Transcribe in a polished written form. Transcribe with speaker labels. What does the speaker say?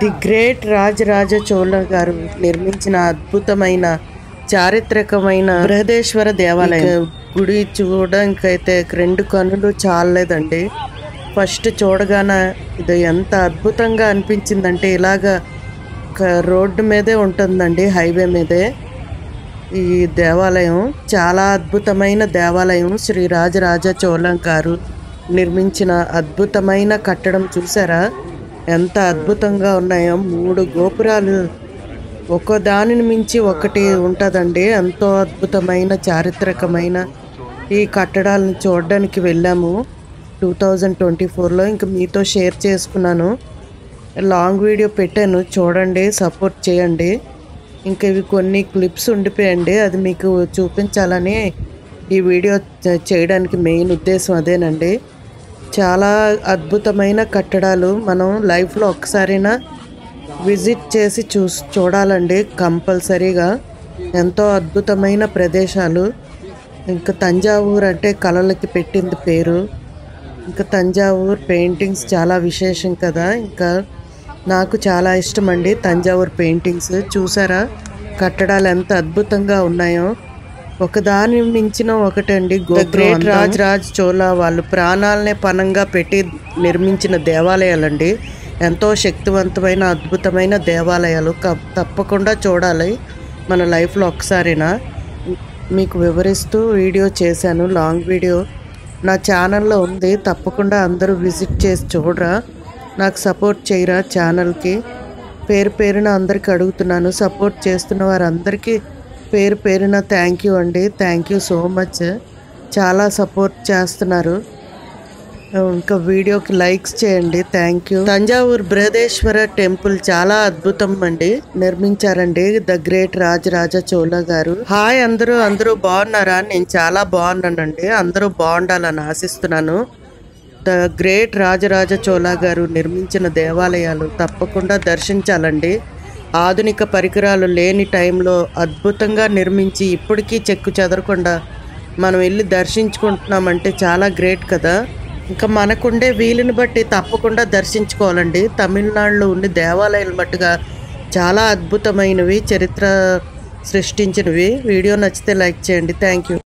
Speaker 1: The great Rajaraja Chola గారు నిర్మించిన అద్భుతమైన చారిత్రకమైన బృహదేశ్వర దేవాలయం. గుడి చూడడానికైతే 2 కన్నులు చాలలేదండి. ఫస్ట్ చూడగానే ఇది ఎంత అద్భుతంగా అనిపించిందంటే, ఇలాగా రోడ్డు మీదే ఉంటుందండి, హైవే మీదే ఈ దేవాలయం. చాలా అద్భుతమైన దేవాలయం. శ్రీ రాజరాజ చోళ గారు నిర్మించిన అద్భుతమైన కట్టడం చూసారా ఎంత అద్భుతంగా ఉన్నాయో. 3 గోపురాలు ఒకదానిని మించి ఒకటి ఉంటుందండి. ఎంతో అద్భుతమైన చారిత్రకమైన ఈ కట్టడాలను చూడడానికి వెళ్ళాము 2024లో. ఇంక మీతో షేర్ చేసుకున్నాను, లాంగ్ వీడియో పెట్టాను, చూడండి, సపోర్ట్ చేయండి. ఇంకా ఇవి కొన్ని క్లిప్స్ ఉండిపోయండి, అది మీకు చూపించాలని ఈ వీడియో చేయడానికి మెయిన్ ఉద్దేశం అదేనండి. చాలా అద్భుతమైన కట్టడాలు మనం లైఫ్లో ఒక్కసారైనా విజిట్ చేసి చూడాలండి కంపల్సరీగా. ఎంతో అద్భుతమైన ప్రదేశాలు. ఇంకా తంజావూరు అంటే కళలకి పెట్టింది పేరు. ఇంకా తంజావూరు పెయింటింగ్స్ చాలా విశేషం కదా. ఇంకా నాకు చాలా ఇష్టం అండి తంజావూరు పెయింటింగ్స్. చూసారా కట్టడాలు ఎంత అద్భుతంగా ఉన్నాయో. ఒకదాని మించిన ఒకటండి. గ్రేట్ రాజరాజ చోళ వాళ్ళు ప్రాణాలనే పణంగా పెట్టి నిర్మించిన దేవాలయాలండి. ఎంతో శక్తివంతమైన అద్భుతమైన దేవాలయాలు. తప్పకుండా చూడాలి మన లైఫ్లో ఒకసారైనా. మీకు వివరిస్తూ వీడియో చేశాను, లాంగ్ వీడియో నా ఛానల్లో ఉంది. తప్పకుండా అందరూ విజిట్ చేసి చూడరా, నాకు సపోర్ట్ చేయరా ఛానల్కి. పేరు పేరున అందరికీ అడుగుతున్నాను, సపోర్ట్ చేస్తున్న వారందరికీ పేరు పేరున థ్యాంక్ యూ అండి. Thank you so much. చాలా సపోర్ట్ చేస్తున్నారు. ఇంకా వీడియోకి లైక్స్ చేయండి. Thank you. Thanjavur Brihadeeswara temple చాలా అద్భుతం అండి, నిర్మించారండి ద గ్రేట్ రాజరాజ చోళ గారు. హాయ్ అందరూ బాగున్నారా? నేను చాలా బాగున్నానండి. అందరూ బాగుండాలని ఆశిస్తున్నాను. ద గ్రేట్ రాజరాజ చోళ గారు నిర్మించిన దేవాలయాలు తప్పకుండా దర్శించాలండి. ఆధునిక పరికరాలు లేని టైంలో అద్భుతంగా నిర్మించి ఇప్పటికీ చెక్కు చెదరకుండా మనం వెళ్ళి దర్శించుకుంటున్నామంటే చాలా గ్రేట్ కదా. ఇంకా మనకుండే వీలుని బట్టి తప్పకుండా దర్శించుకోవాలండి. తమిళనాడులో ఉన్న దేవాలయాలు మట్టుగా చాలా అద్భుతమైనవి, చరిత్ర సృష్టించినవి. వీడియో నచ్చితే లైక్ చేయండి. Thank you.